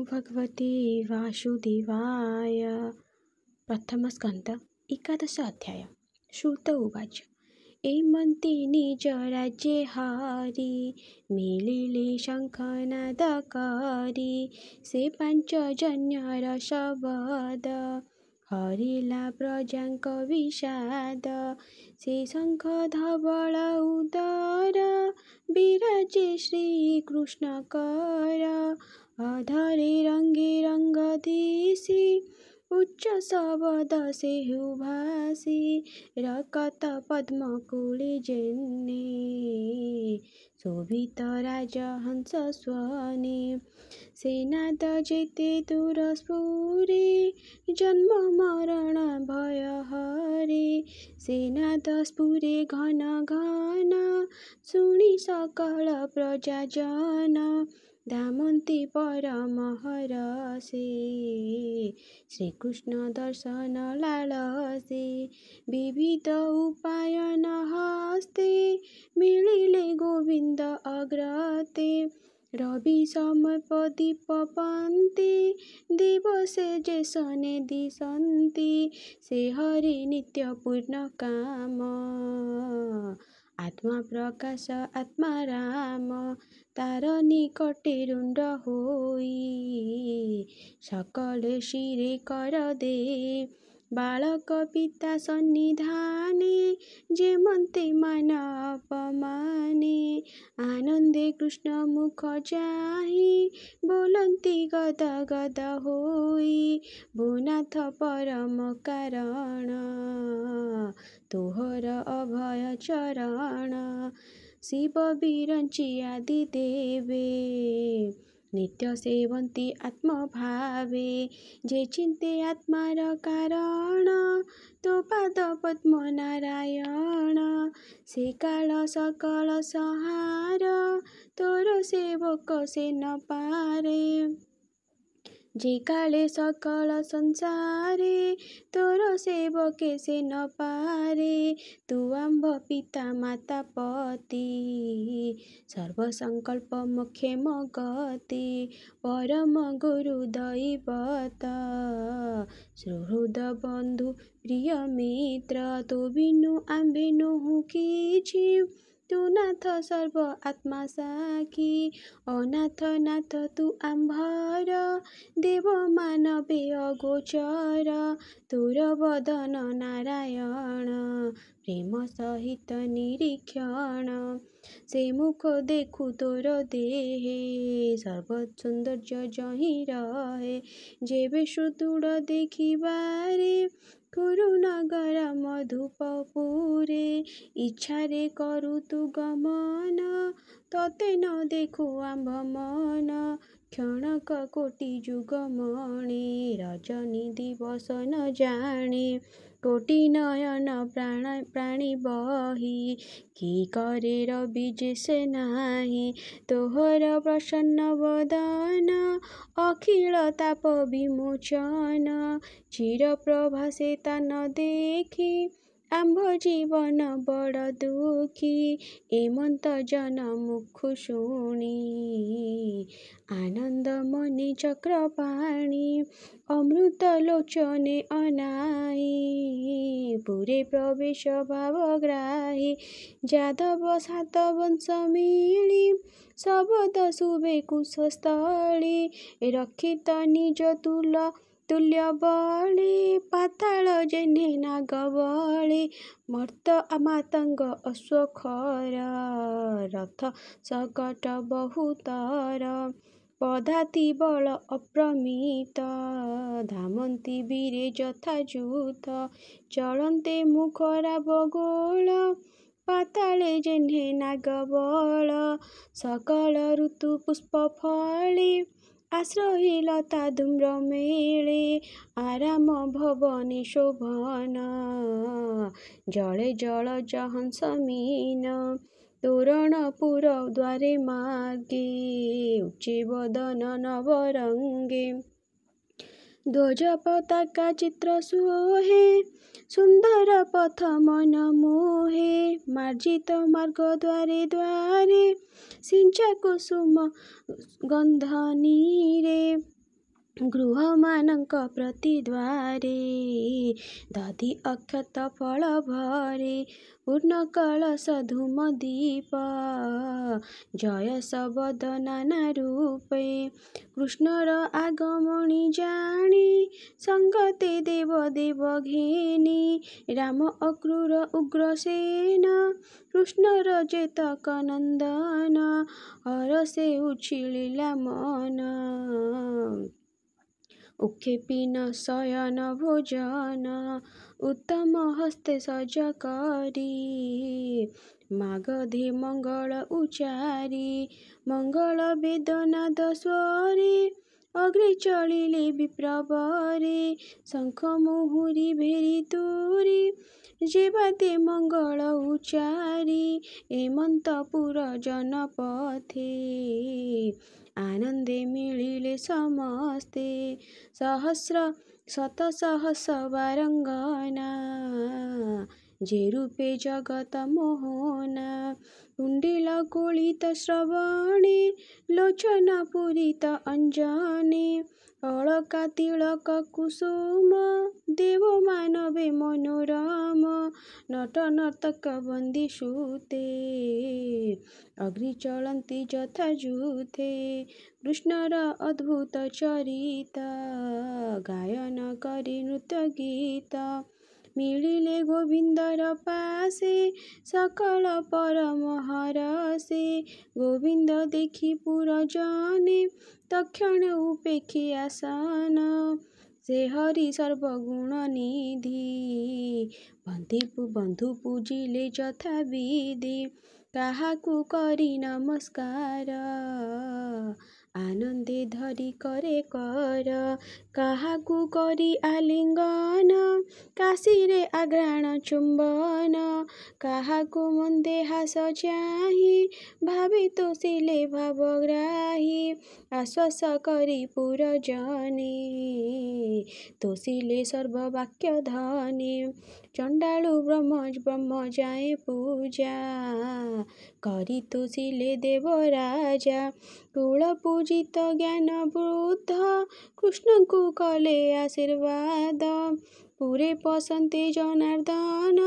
भगवते वासुदेवाय। प्रथम स्कंद एकादश अध्याय। श्रुत उवाच एमन्ते निज राज्ये हरि मिलिले शङ्खनादकरि से पाञ्चजन्यर शबद हरिला प्रजाଙ୍କ विषाद से शङ्ख धवल उदर विराजे श्रीकृष्ण कर अधरे रङ्गे रङ्ग दिशि उच्च शबद से हुभासी रकत पद्म कूले जेन्ने शोभित राजहंस स्वने सेनाद जेते दूर स्फुरे जन्म मरण भय हरे सेनाद स्फुरे घन घन शुणि सकल प्रजाजन धामन्ति परम हरसे श्रीकृष्ण दर्शन लालसे विविध उपायन हस्ते मिलिले गोविंद अग्रते रवि समपदीप पन्ते दिवसे जेसने दिशन्ति से हरि नित्य पूर्ण काम आत्मा प्रकाश आत्मा राम तार निकटे रुंड होई सकले शिरे कर दे बालक पिता सन्निधाने जेमन्ते मान अपमाने आनंदे कृष्ण मुख जाहि बोलन्ति गद गद होई भूनाथ परम कारण तोहर अभय चरण शिव विरंचि आदि देवे नित्य सेवन्ति आत्म भावे जे चिन्ते आत्मार कारण तो पाद पद्म नारायण से काल सकल संहार तोर सेवक से न पारे जे काले सकल संसारे तोर सेवके से न पारे तू आम्भ पिता माता पति सर्व संकल्प मोक्षेम गति परम गुरु दैवत सुहृद बंधु प्रिय मित्र तो बिनु आम्भेनु किछि तू नाथ सर्व आत्मा साखी अनाथ नाथ तू आम्भर देव मानवे अगोचर तोर बदन नारायण प्रेम सहित निरीक्षण से मुख देखु तोर देहे सर्व सौंदर्य जहि रहे जेबे सुदूर देखिबारे कुरुनगर मधुपपुरे इच्छारे करु तु गमन तते न देखु आम्भ मन क्षणक कोटि जुगमणे रजनी दिवस न जाने कोटि नयन प्राणी बही कि करे रवि जैसे नाही तोहर प्रसन्न वदन अखिल ताप विमोचन चिर प्रभासे तान देखी आम्भ जीवन बड़ दुखी एमंत जन मुख शुणी आनंद मने चक्रपाणी अमृत लोचने अनाई पुरे प्रवेश भावग्राही जादव सात वंश मिली शबद शुभे कुशस्थली रक्षित निज तुल्य बळे पाताल जेन्हे नाग बळे मर्त मातंग अश्वखर रथ सकट बहुतर पदाति बल अप्रमित धामन्ति वीरे यथायुथ चलन्ते मुखरा बगोल पाताले जेन्हे नाग बळ सकल ऋतु पुष्प फळे आश्रही लता धूम्र मेले आराम भवने शोभन जले जलज हंस मीन तोरणपुर द्वारे मार्गे उच्चे वदन नवरंगे ध्वज पताका चित्र सोहे सुंदर पथ मन मोहे मार्जित मार्ग द्वारे द्वारे सिंचा कुसुम गंधनीरे ଗୃହମାନଙ୍କ ପ୍ରତିଦ୍ୱାରେ ଦଧି ଅକ୍ଷତ ଫଳ ଭରେ ପୂର୍ଣ୍ଣ କଳସ ଧୂମ ଦୀପ ଜୟ ଶବଦ ନାନା ରୂପେ କୃଷ୍ଣର ଆଗମଣି ଜାଣି ସଙ୍ଗତେ ଦେବ ଦେବ ଘେନି ରାମ ଅକ୍ରୂର ଉଗ୍ରସେନ କୃଷ୍ଣର ଚେତକ ନନ୍ଦନ ହରଷେ ଉଛିଳିଲା ମନ ଉକ୍ଷେପୀନ ଶୟନ ଭୋଜନ ଉତ୍ତମ ହସ୍ତେ ସଜ କରି ମାଗଧି ମଙ୍ଗଳ ଉଚାରି ମଙ୍ଗଳ ବେଦନାଦ ସ୍ୱରେ ଅଗ୍ରେ ଚଳିଲେ ବିପ୍ରବରେ ଶଙ୍ଖ ମୁହୁରି ଭେରି ତୁରି ଯେବାତେ ମଙ୍ଗଳ ଉଚାରି ଏମନ୍ତପୁର ଜନପଥେ ଆନନ୍ଦେ ମିଳିଲେ ସମସ୍ତେ ସହସ୍ର ଶତ ସହସ୍ର ବାରଙ୍ଗନା ଯେ ରୂପେ ଜଗତ ମୋହନା କୁଣ୍ଡିଲ କୁଳିତ ଶ୍ରବଣେ ଲୋଚନ ପୂରିତ ଅଞ୍ଜନେ ଅଳକା ତିଳକ କୁସୁମ ଦେବ ମାନବେ ମନୋରମ ନଟ ନର୍ତ୍ତକ ବନ୍ଦୀ ସୁତେ ଅଗ୍ନି ଚଳନ୍ତି ଯଥା ଯୁଥେ କୃଷ୍ଣର ଅଦ୍ଭୁତ ଚରିତ ଗାୟନ କରି ନୃତ୍ୟ ଗୀତ ମିଳିଲେ ଗୋବିନ୍ଦର ପାଶେ ସକଳ ପରମ ହରଷେ ଗୋବିନ୍ଦ ଦେଖି ପୁରଜନେ ତକ୍ଷଣ ଉପେକ୍ଷି ଆସନ ସେ ହରି ସର୍ବଗୁଣ ନିଧି ବନ୍ଧୁ ପୂଜିଲେ ଯଥା ବିଧି କାହାକୁ କରି ନମସ୍କାର ଆନନ୍ଦେ ଧରି କରେ କର କାହାକୁ କରି ଆଲିଙ୍ଗନ କାଶୀରେ ଆଘ୍ରାଣ ଚୁମ୍ବନ କାହାକୁ ମନ୍ଦେ ହାସ ଚାହିଁ ଭାବି ତୋଷିଲେ ଭାବଗ୍ରାହୀ ଆଶ୍ୱାସ କରି ପୁରଜନେ ତୋଷିଲେ ସର୍ବବାକ୍ୟ ଧନେ ଚଣ୍ଡାଳୁ ବ୍ରହ୍ମ ଯାଏ ପୂଜା କରି ତୋଷିଲେ ଦେବରାଜା କୁଳ ପୂଜିତ ଜ୍ଞାନ ବୃଦ୍ଧ କୃଷ୍ଣଙ୍କୁ କଲେ ଆଶୀର୍ବାଦ ପୁରେ ପଶନ୍ତେ ଜନାର୍ଦ୍ଦନ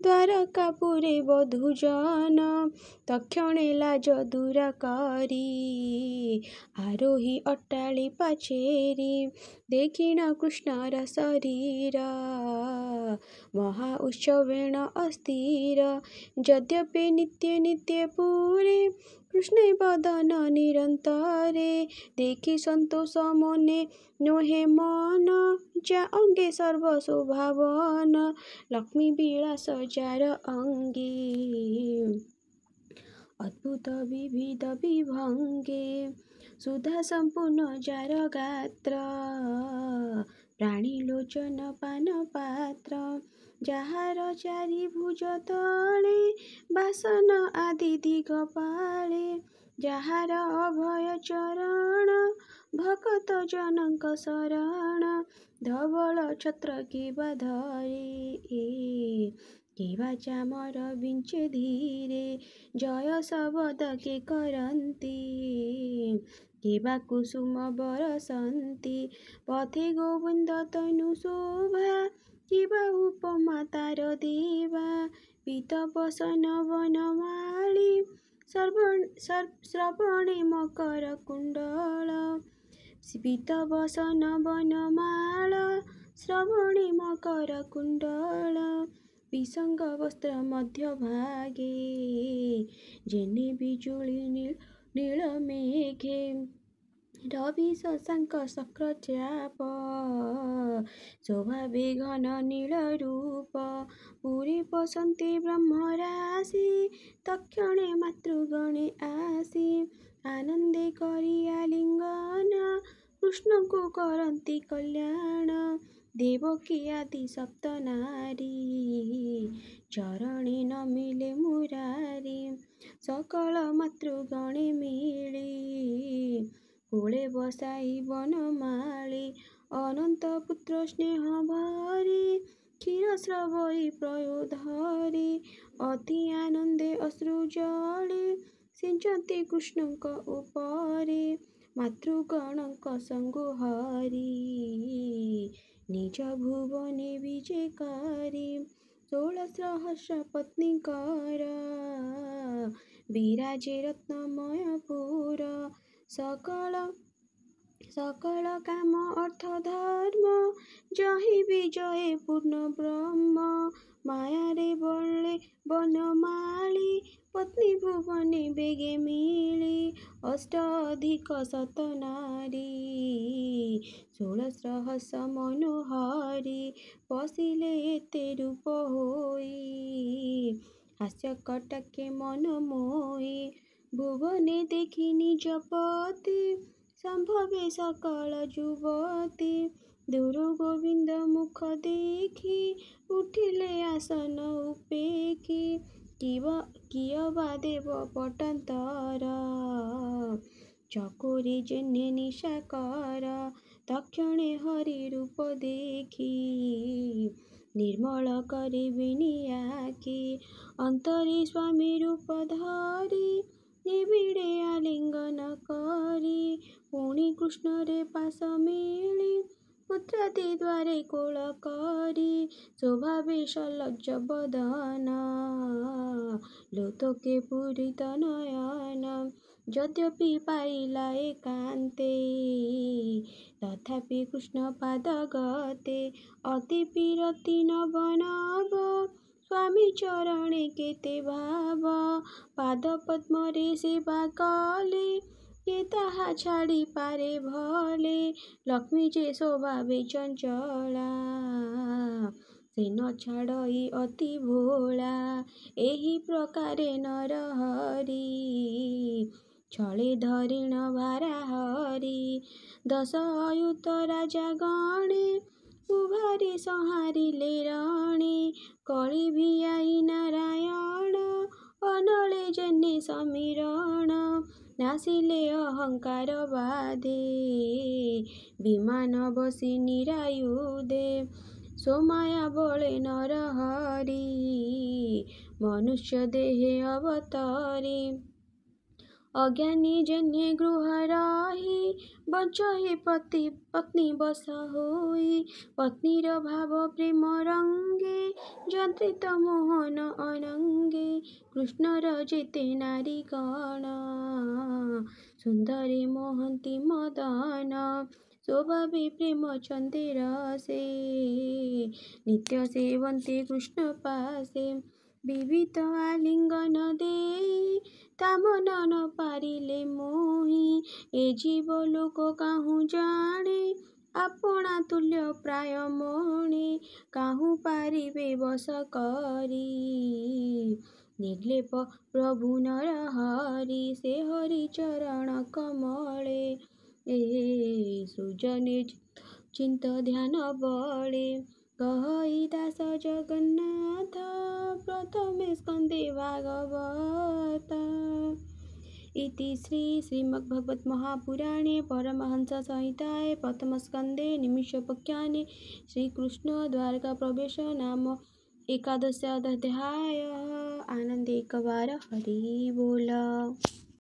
ଦ୍ୱାରକାପୁରେ ବଧୂଜନ ତକ୍ଷଣେ ଲାଜ ଦୂର କରି ଆରୋହୀ ଅଟ୍ଟାଳି ପାଚେରି ଦେଖିଣ କୃଷ୍ଣର ଶରୀର ମହା ଉତ୍ସବେଣ ଅସ୍ଥିର ଯଦ୍ୟପି ନିତ୍ୟ ନିତ୍ୟ ପୁରେ କୃଷ୍ଣ ବଦନ ନିରନ୍ତରେ ଦେଖି ସନ୍ତୋଷ ମନେ ନୋହେ ମନ ଯା ଅଙ୍ଗେ ସର୍ବ ଶୋଭାବନ ଲକ୍ଷ୍ମୀ ବିଳାସ ଯାର ଅଙ୍ଗେ ଅଦ୍ଭୁତ ବିବିଧ ବିଭଙ୍ଗେ ସୁଧା ସମ୍ପୂର୍ଣ୍ଣ ଯାର ଗାତ୍ର ପ୍ରାଣୀ ଲୋଚନ ପାନ ପାତ୍ର ଯାହାର ଚାରି ଭୁଜ ତଳେ ବାସନ ଆଦି ଦିଗପାଳେ ଯାହାର ଅଭୟ ଚରଣ ଭକତ ଜନଙ୍କ ଶରଣ ଧବଳ ଛତ୍ର କିବା ଧରେ କିବା ଚାମର ବିଞ୍ଚେ ଧୀରେ ଜୟ ଶବଦ କେ କରନ୍ତି କିବା କୁସୁମ ବରସନ୍ତି ପଥେ ଗୋବିନ୍ଦ ତନୁ ଶୋଭା କିବା ଉପମା ତାର ଦେବା ପୀତ ବସନ ବନମାଳି ଶ୍ରବଣେ ମକର କୁଣ୍ଡଳ ପୀତ ବସନ ବନମାଳ ଶ୍ରବଣେ ମକର କୁଣ୍ଡଳ ବିସଙ୍ଗ ବସ୍ତ୍ର ମଧ୍ୟ ଭାଗେ ଯେନେ ବିଜୁଳି ନୀଳ ମେଘେ ରବି ଶଶାଙ୍କ ଶକ୍ର ଚାପ ଶୋଭାବେ ଘନ ନୀଳ ରୂପ ପୁରୀ ପଶନ୍ତି ବ୍ରହ୍ମରାଶି ତକ୍ଷଣେ ମାତୃଗଣେ ଆସି ଆନନ୍ଦେ କରି ଆଲିଙ୍ଗନ କୃଷ୍ଣଙ୍କୁ କରନ୍ତି କଲ୍ୟାଣ ଦେବକୀ ଆଦି ସପ୍ତ ନାରୀ ଚରଣେ ନମିଲେ ମୁରାରି ସକଳ ମାତୃଗଣେ ମିଳି କୂଳେ ବସାଇ ବନମାଳି ଅନନ୍ତ ପୁତ୍ର ସ୍ନେହ ଭରି କ୍ଷୀର ସ୍ରବଇ ପ୍ରୟୋଧରେ ଅତି ଆନନ୍ଦେ ଅଶ୍ରୁ ଜଳେ ସିଞ୍ଚନ୍ତି କୃଷ୍ଣଙ୍କ ଉପରେ ମାତୃଗଣଙ୍କ ସଙ୍ଗୁ ହରି ନିଜ ଭୁବନେ ବିଜେକାରୀ। 1600 ପତ୍ନୀଙ୍କର ବିରାଜେ ରତ୍ନମୟପୁର। सकल काम अर्थ धर्म जहि विजय पूर्ण ब्रह्म। मायारे बले बनमाली पत्नी भुवने बेगे मिली। अष्टाधिक शत नारी 1600 मनोहरी पशिले एते रूप होई। हास्य कटाके मन मोही भुवने देखी निज पति। संभवे सकल जुवती दूर गोविंद मुख देखी उठिले आसन उपेखी। किय बा देव पटांतर चकोरी जेने निशाकर। तक्षणे हरि रूप देखी निर्मल करे बिनियाकी। अंतरे स्वामी रूप धरी निबिड़े आलिंगन करी। पुणी कृष्ण रे पास मिली पुत्रादि द्वारे कोल करी। स्वभावे सलज्ज बदन लोतके पूरित नयन। यद्यपि पाइला एकांते तथापि कृष्ण पाद गते। अति पीरति नव नव स्वामी चरणे केते भाव। पाद पद्मरे सेवा कले के ताहा छाड़ी पारे भले। लक्ष्मी जे स्वभावे चंचला से न छाड़ई अति भोला। एही प्रकारे नर हरि छले धरिण भारा हरि। 10 अयुत राजा गणे उभारी संहारिले रणे। कଳି भियाई नारायण अनले जेने समीरण। नासिले अहंकार बाधे विमान बसी निरायुधे। सोमाया बले नर हरि मनुष्य देहे अवतरी। अज्ञानी जेने गृह रही बचहि पत्नी बस होई। पत्नीर भाव प्रेम रंगे जंत्रित मोहन अनंगे। कृष्णर जेते नारी गण सुंदरी मोहंती मदन। स्वभावे प्रेम चंदे रसे नित्य सेवन्ते कृष्ण पासे। विविध आलिंगन देई तामन न पारिले मोही। ए जीव लोक काहू जाने आपणा तुल्य प्राय मणे। काहू पारिबे बस करी निर्लेप प्रभु नर हरि। से हरि चरण कमले सृजने चिंत ध्यान बले। कहई दास जगन्नाथ प्रथमे स्कंदे भागवत। इति श्रीमद्भागवतमहापुराणे परमहंस संहिताये प्रथमस्कंदे निमिषोपाख्याने श्रीकृष्ण द्वारका प्रवेश नाम 11 अध्यायः। आनंद एकवार हरि बोल।